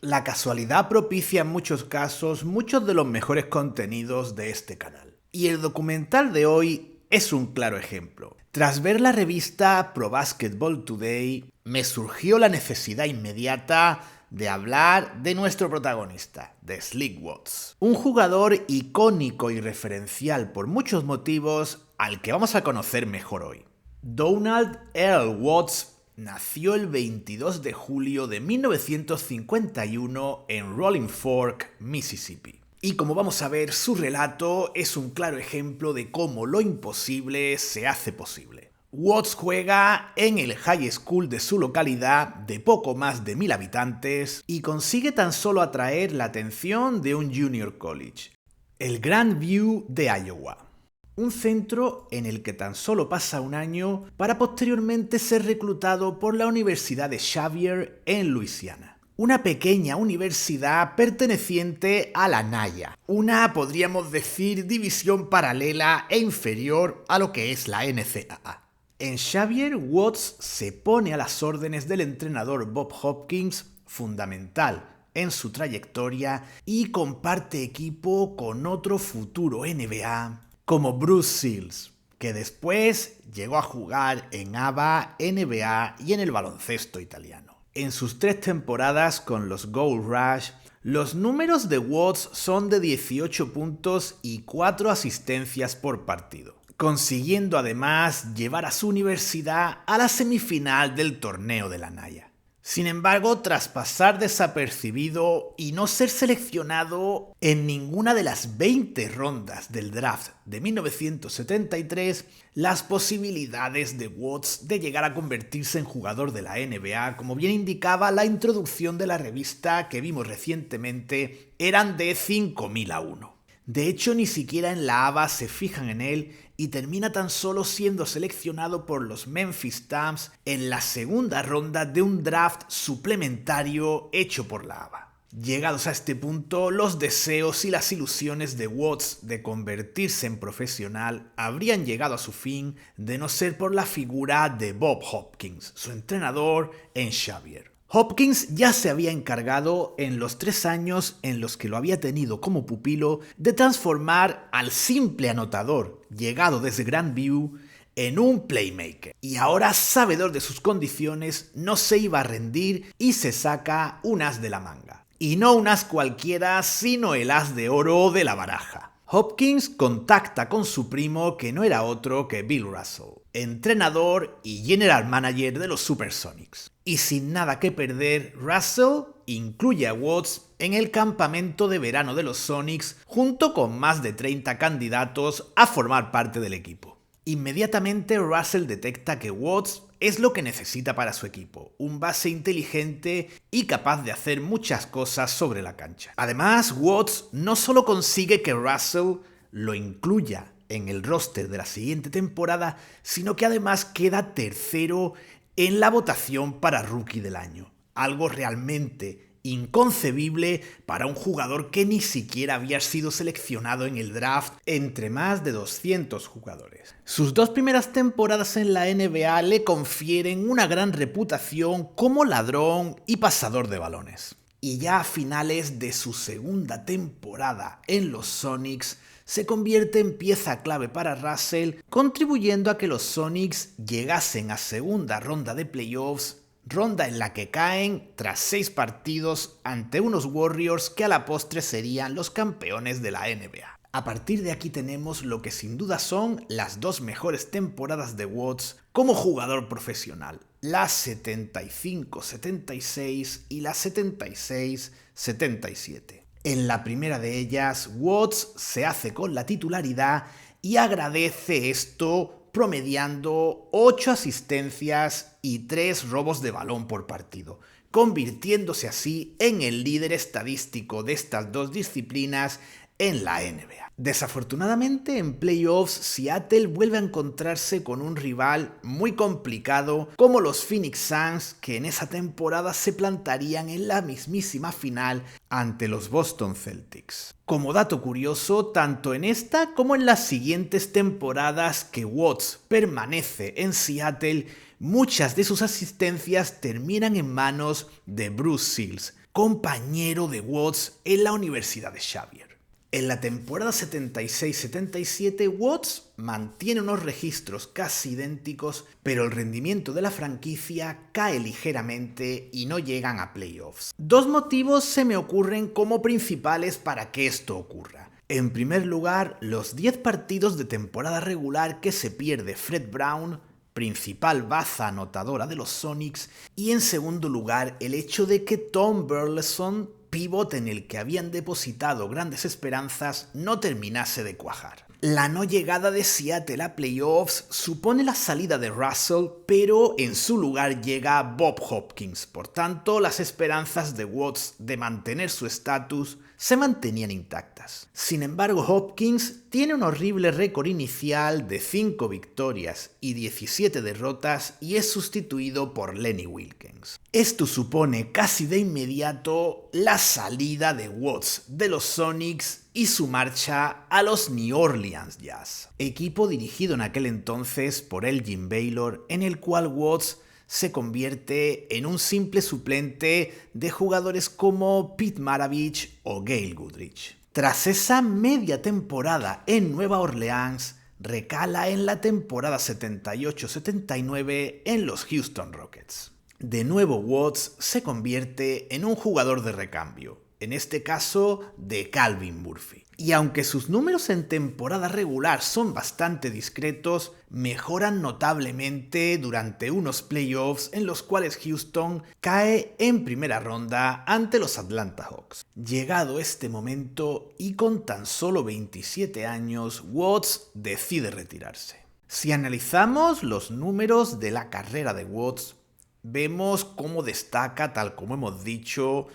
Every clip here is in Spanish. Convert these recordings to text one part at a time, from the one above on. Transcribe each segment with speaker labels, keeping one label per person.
Speaker 1: La casualidad propicia en muchos casos muchos de los mejores contenidos de este canal. Y el documental de hoy es un claro ejemplo. Tras ver la revista Pro Basketball Today, me surgió la necesidad inmediata de hablar de nuestro protagonista, de Slick Watts. Un jugador icónico y referencial por muchos motivos al que vamos a conocer mejor hoy. Donald Earl Watts nació el 22 de julio de 1951 en Rolling Fork, Mississippi. Y como vamos a ver, su relato es un claro ejemplo de cómo lo imposible se hace posible. Watts juega en el high school de su localidad de poco más de 1000 habitantes y consigue tan solo atraer la atención de un junior college, el Grandview de Iowa. Un centro en el que tan solo pasa un año para posteriormente ser reclutado por la Universidad de Xavier en Luisiana. Una pequeña universidad perteneciente a la NAIA, una, podríamos decir, división paralela e inferior a lo que es la NCAA. En Xavier, Watts se pone a las órdenes del entrenador Bob Hopkins, fundamental en su trayectoria, y comparte equipo con otro futuro NBA como Bruce Seals, que después llegó a jugar en ABA, NBA y en el baloncesto italiano. En sus 3 temporadas con los Gold Rush, los números de Watts son de 18 puntos y 4 asistencias por partido, consiguiendo además llevar a su universidad a la semifinal del torneo de la NAIA. Sin embargo, tras pasar desapercibido y no ser seleccionado en ninguna de las 20 rondas del draft de 1973, las posibilidades de Watts de llegar a convertirse en jugador de la NBA, como bien indicaba la introducción de la revista que vimos recientemente, eran de 5000 a 1. De hecho, ni siquiera en la ABA se fijan en él y termina tan solo siendo seleccionado por los Memphis Tams en la segunda ronda de un draft suplementario hecho por la ABA. Llegados a este punto, los deseos y las ilusiones de Watts de convertirse en profesional habrían llegado a su fin de no ser por la figura de Bob Hopkins, su entrenador en Xavier. Hopkins ya se había encargado en los 3 años en los que lo había tenido como pupilo de transformar al simple anotador llegado desde Grandview en un playmaker. Y ahora, sabedor de sus condiciones, no se iba a rendir y se saca un as de la manga. Y no un as cualquiera, sino el as de oro de la baraja. Hopkins contacta con su primo, que no era otro que Bill Russell, entrenador y general manager de los Supersonics. Y sin nada que perder, Russell incluye a Watts en el campamento de verano de los Sonics junto con más de 30 candidatos a formar parte del equipo. Inmediatamente Russell detecta que Watts es lo que necesita para su equipo, un base inteligente y capaz de hacer muchas cosas sobre la cancha. Además, Watts no solo consigue que Russell lo incluya en el roster de la siguiente temporada, sino que además queda tercero en la votación para Rookie del Año. Algo realmente inconcebible para un jugador que ni siquiera había sido seleccionado en el draft entre más de 200 jugadores. Sus 2 primeras temporadas en la NBA le confieren una gran reputación como ladrón y pasador de balones. Y ya a finales de su segunda temporada en los Sonics, se convierte en pieza clave para Russell, contribuyendo a que los Sonics llegasen a segunda ronda de playoffs, ronda en la que caen tras 6 partidos ante unos Warriors que a la postre serían los campeones de la NBA. A partir de aquí tenemos lo que sin duda son las 2 mejores temporadas de Watts como jugador profesional, la 75-76 y la 76-77. En la primera de ellas, Watts se hace con la titularidad y agradece esto promediando 8 asistencias y 3 robos de balón por partido, convirtiéndose así en el líder estadístico de estas 2 disciplinas en la NBA. Desafortunadamente, en playoffs, Seattle vuelve a encontrarse con un rival muy complicado como los Phoenix Suns, que en esa temporada se plantarían en la mismísima final ante los Boston Celtics. Como dato curioso, tanto en esta como en las siguientes temporadas que Watts permanece en Seattle, muchas de sus asistencias terminan en manos de Bruce Seals, compañero de Watts en la Universidad de Xavier. En la temporada 76-77, Watts mantiene unos registros casi idénticos, pero el rendimiento de la franquicia cae ligeramente y no llegan a playoffs. Dos motivos se me ocurren como principales para que esto ocurra. En primer lugar, los 10 partidos de temporada regular que se pierde Fred Brown, principal baza anotadora de los Sonics, y en segundo lugar, el hecho de que Tom Burleson, pívot en el que habían depositado grandes esperanzas, no terminase de cuajar. La no llegada de Seattle a playoffs supone la salida de Russell, pero en su lugar llega Bob Hopkins. Por tanto, las esperanzas de Watts de mantener su estatus se mantenían intactas. Sin embargo, Hopkins tiene un horrible récord inicial de 5 victorias y 17 derrotas y es sustituido por Lenny Wilkens. Esto supone casi de inmediato la salida de Watts de los Sonics y su marcha a los New Orleans Jazz, equipo dirigido en aquel entonces por Elgin Baylor, en el cual Watts se convierte en un simple suplente de jugadores como Pete Maravich o Gail Goodrich. Tras esa media temporada en Nueva Orleans, recala en la temporada 78-79 en los Houston Rockets. De nuevo Watts se convierte en un jugador de recambio, en este caso de Calvin Murphy. Y aunque sus números en temporada regular son bastante discretos, mejoran notablemente durante unos playoffs en los cuales Houston cae en primera ronda ante los Atlanta Hawks. Llegado este momento y con tan solo 27 años, Watts decide retirarse. Si analizamos los números de la carrera de Watts, vemos cómo destaca, tal como hemos dicho,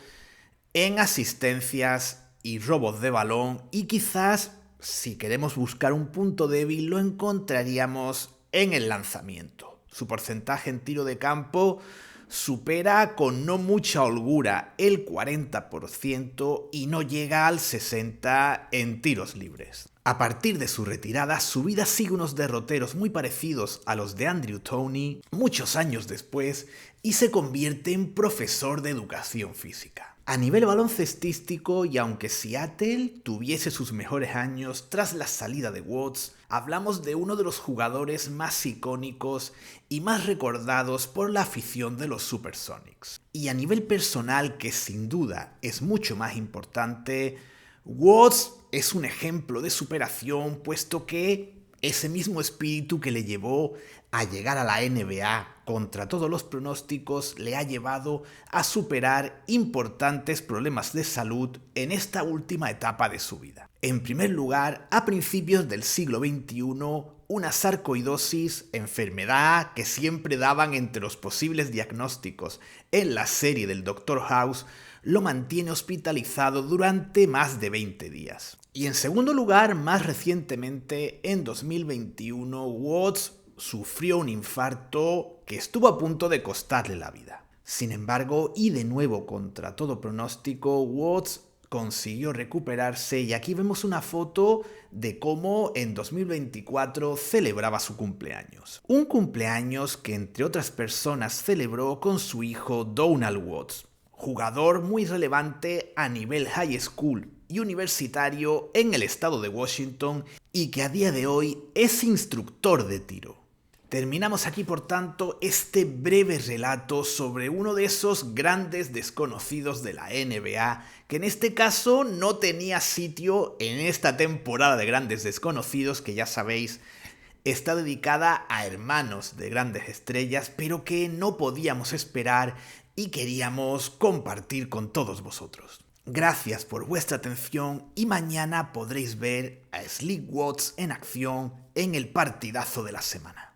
Speaker 1: en asistencias y robos de balón, y quizás, si queremos buscar un punto débil, lo encontraríamos en el lanzamiento. Su porcentaje en tiro de campo supera con no mucha holgura el 40% y no llega al 60% en tiros libres. A partir de su retirada, su vida sigue unos derroteros muy parecidos a los de Andrew Toney muchos años después y se convierte en profesor de educación física. A nivel baloncestístico, y aunque Seattle tuviese sus mejores años tras la salida de Watts, hablamos de uno de los jugadores más icónicos y más recordados por la afición de los Supersonics. Y a nivel personal, que sin duda es mucho más importante, Watts es un ejemplo de superación, puesto que ese mismo espíritu que le llevó a llegar a la NBA contra todos los pronósticos le ha llevado a superar importantes problemas de salud en esta última etapa de su vida. En primer lugar, a principios del siglo XXI, una sarcoidosis, enfermedad que siempre daban entre los posibles diagnósticos en la serie del Dr. House, lo mantiene hospitalizado durante más de 20 días. Y en segundo lugar, más recientemente, en 2021, Watts sufrió un infarto que estuvo a punto de costarle la vida. Sin embargo, y de nuevo contra todo pronóstico, Watts consiguió recuperarse y aquí vemos una foto de cómo en 2024 celebraba su cumpleaños. Un cumpleaños que entre otras personas celebró con su hijo Donald Watts, jugador muy relevante a nivel high school y universitario en el estado de Washington y que a día de hoy es instructor de tiro. Terminamos aquí, por tanto, este breve relato sobre uno de esos grandes desconocidos de la NBA, que en este caso no tenía sitio en esta temporada de grandes desconocidos, que ya sabéis, está dedicada a hermanos de grandes estrellas, pero que no podíamos esperar y queríamos compartir con todos vosotros. Gracias por vuestra atención y mañana podréis ver a Slick Watts en acción en el partidazo de la semana.